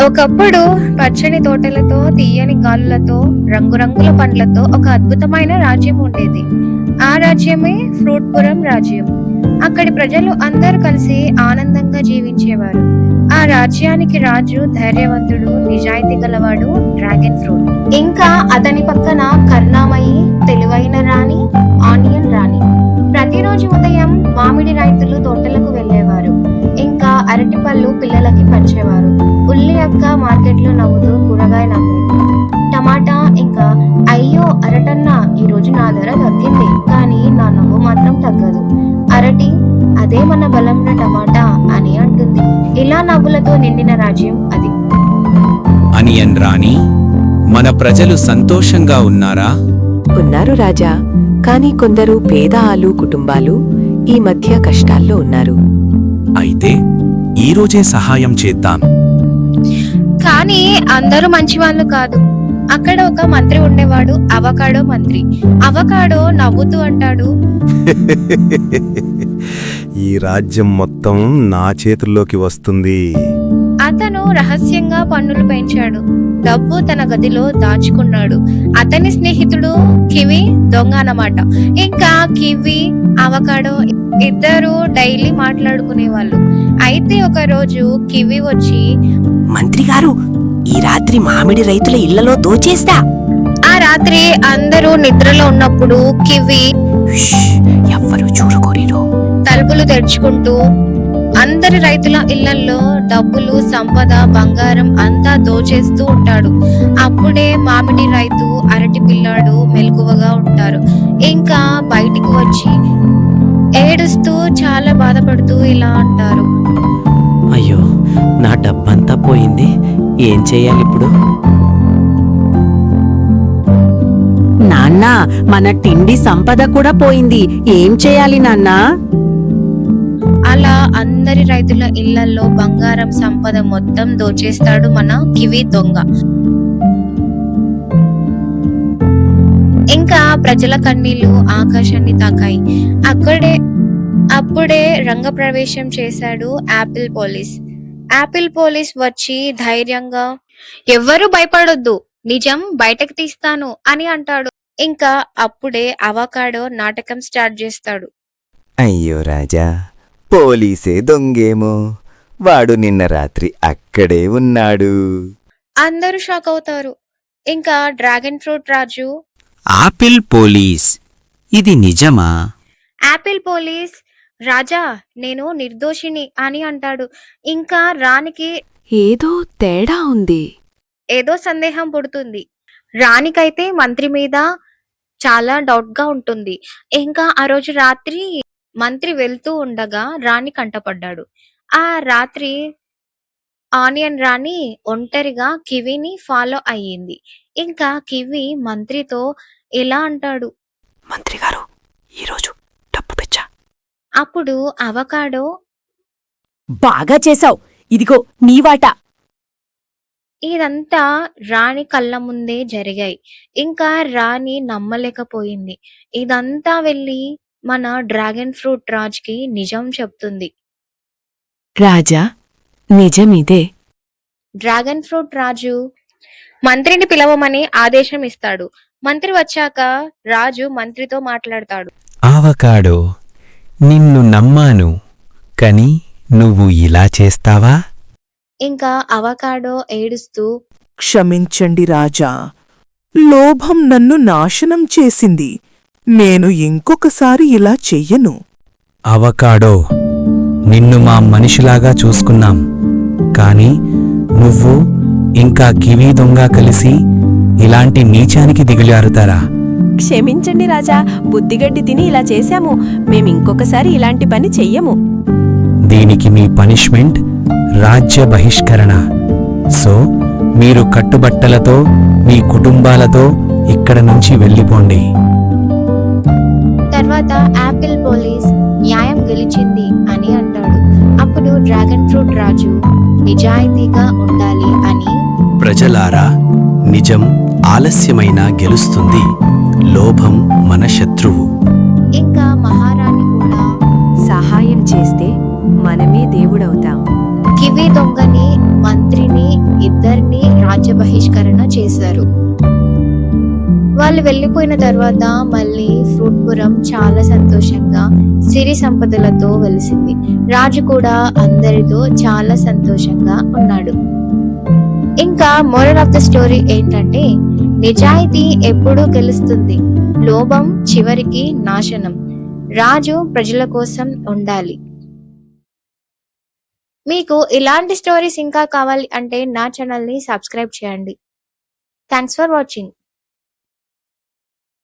ఒకప్పుడు పచ్చని తోటలతో, తీయని గాలులతో, రంగురంగుల పండ్లతో ఒక అద్భుతమైన రాజ్యం ఉండేది. ఆ రాజ్యమే ఫ్రూట్పురం రాజ్యం. అక్కడి ప్రజలు అందరూ కలిసి ఆనందంగా జీవించేవారు. ఆ రాజ్యానికి రాజు ధైర్యవంతుడు, నిజాయితీ గలవాడు డ్రాగన్ ఫ్రూట్. ఇంకా అతని పక్కన కరుణామయి, తెలివైన రాణి ఆనియన్ రాణి. ప్రతిరోజు ఉదయం మామిడి రైతులు తోటలకు వెళ్లేవారు. ఇంకా అరటిపళ్ళు పిల్లలకి పంచేవారు. ఉల్లి అక్క మార్కెట్లో నవ్వుతూ కూరగాయలు అమ్మేది. టమాటా ఇంకా అయ్యో అరటన్న ఈ రోజు నా ధర తగ్గింది, కానీ నా నవ్వు మాత్రం తగ్గదు. అరటి అదే మన బలంలో టమాటా అని అంటుంది. ఇలా నవ్వులతో నిండిన రాజ్యం అది. అనియన్ రాణి, మన ప్రజలు సంతోషంగా ఉన్నారా? ఉన్నారు రాజా, కాని కొందరు పేద కుటుంబాలు ఈ మధ్య కష్టాల్లో ఉన్నారు. అయితే ఈరోజే సహాయం చేద్దాం. కానీ అందరూ మంచి వాళ్ళు కాదు. అక్కడ ఒక మంత్రి ఉండేవాడు, అవకాడో మంత్రి. అవకాడో నవ్వుతూ అంటాడు, ఈ రాజ్యం మొత్తం నా చేతుల్లోకి వస్తుంది. అతను రహస్యంగా పన్నులు పెంచాడు. డబ్బు తన గదిలో దాచుకున్నాడు. అతని స్నేహితుడు కివి దొంగ అన్నమాట. ఇంకా కివి అవకాడో ఇద్దరు డైలీ మాట్లాడుకునేవాళ్ళు. అయితే ఒక రోజు కివి వచ్చి, మంత్రి గారు, ఈ రాత్రి మామిడి రైతుల ఇళ్లలో దోచేస్తా. ఆ రాత్రి అందరూ నిద్రలో ఉన్నప్పుడు కివి ఎవ్వరూ చూడకూడదు. తలుపులు తెరుచుకుంటూ అందరి రైతుల ఇళ్లలో డబ్బులు, సంపద, బంగారం అంతా దోచేస్తూ ఉంటాడు. అప్పుడే మామిడి రైతు, అరటి పిల్లాడు మెలకువగా ఉంటారు. ఇంకా బయటికి వచ్చి ఏడుస్తూ చాలా బాధపడుతూ ఇలా అంటారు, అయ్యో, నా డబ్బంతా పోయింది. ఏం చెయ్యాలి ఇప్పుడు? నాన్న, మన తిండి సంపద కూడా పోయింది. ఏం చేయాలి నాన్నా? అలా అందరి రైతుల ఇళ్లలో బంగారం, సంపద మొత్తం దోచేస్తాడు మన కివి దొంగ. ఇంకా ప్రజల కన్నీళ్లు ఆకాశాన్ని తాకాయి. అప్పుడే రంగప్రవేశం చేశాడు యాపిల్ పోలీస్. యాపిల్ పోలీస్ వచ్చి ధైర్యంగా, ఎవ్వరూ భయపడొద్దు, నిజం బయటకు తీస్తాను అని అంటాడు. ఇంకా అప్పుడే అవకాడో నాటకం స్టార్ట్ చేస్తాడు. అయ్యో రాజా, పోలీసే దొంగేమో, వాడు నిన్న రాత్రి అక్కడే ఉన్నాడు. అందరూ షాక్ అవుతారు. ఇంకా డ్రాగన్ ఫ్రూట్ రాజు, ఆపిల్ పోలీస్, ఇది నిజమా? యాపిల్ పోలీస్, రాజా నేను నిర్దోషిని అని అంటాడు. ఇంకా రాణికి ఏదో తేడా ఉంది. ఏదో సందేహం పుడుతుంది. రాణికైతే మంత్రి మీద చాలా డౌట్ గా ఉంటుంది. ఇంకా ఆ రోజు రాత్రి మంత్రి వెళ్తూ ఉండగా రాణి కంటపడ్డాడు. ఆ రాత్రి ఆనియన్ రాణి ఒంటరిగా కివిని ఫాలో అయ్యింది. ఇంకా కివి మంత్రితో ఇలా అంటాడు, మంత్రి గారు, ఈరోజు డబ్బు పిచ్చా. అప్పుడు అవకాడో, బాగా చేసావ్, ఇదిగో నీ వాటా. ఇదంతా రాణి కళ్ళ ముందే జరిగాయి. ఇంకా రాణి నమ్మలేకపోయింది. ఇదంతా వెళ్ళి మన డ్రాగన్ ఫ్రూట్ రాజ్కి నిజం చెప్తుంది. రాజా, నిజమిదే. డ్రాగన్ ఫ్రూట్ రాజు మంత్రిని పిలవమని ఆదేశం ఇస్తాడు. మంత్రి వచ్చాక రాజు మంత్రితో మాట్లాడతాడు. అవకాడో, నిన్ను నమ్మాను, కని నువ్వు ఇలా చేస్తావా? ఇంకా అవకాడో ఏడుస్తూ, క్షమించండి రాజా, లోభం నన్ను నాశనం చేసింది. నేను ఇంకొకసారి ఇలా చెయ్యను. అవకాడో, నిన్ను మా మనిషిలాగా చూసుకున్నాం, కాని నువ్వు ఇంకా కివీ దొంగ కలిసి ఇలాంటి నీచానికి దిగులారుతారా? క్షమించండి రాజా, బుద్ధిగడ్డి తిని ఇలా చేశాము. మేమింకొకసారి ఇలాంటి పని చెయ్యము. దీనికి మీ పనిష్మెంట్ రాజ్య బహిష్కరణ. సో మీరు కట్టుబట్టలతో మీ కుటుంబాలతో ఇక్కడ నుంచి వెళ్ళిపోండి. తర్వాత యాపిల్ పోలీస్ న్యాయం గెలిచింది అని అంటాడు. అప్పుడు డ్రాగన్ ఫ్రూట్ రాజు నిజాయితీగా ఉండాలి అని, ప్రజలారా, నిజం ఆలస్యమైనా గెలుస్తుంది. లోభం మన శత్రువు. ఇంకా మహారాణి కూడా సహాయం చేస్తే మనమే దేవుడవుతాం. కివి దొంగని, మంత్రిని ఇద్దరిని రాజ్య బహిష్కరణ చేశారు. వాళ్ళు వెళ్ళిపోయిన తర్వాత మళ్ళీ ఫ్రూట్పురం చాలా సంతోషంగా సిరి సంపదలతో వెలిసింది. రాజు కూడా అందరితో చాలా సంతోషంగా ఉన్నాడు. ఇంకా మోరల్ ఆఫ్ ద స్టోరీ ఏంటంటే, నిజాయితీ ఎప్పుడూ గెలుస్తుంది, లోభం చివరికి నాశనం. రాజు ప్రజల కోసం ఉండాలి. మీకు ఇలాంటి స్టోరీస్ ఇంకా కావాలి అంటే నా ఛానల్ ని సబ్స్క్రైబ్ చేయండి. Thanks for watching.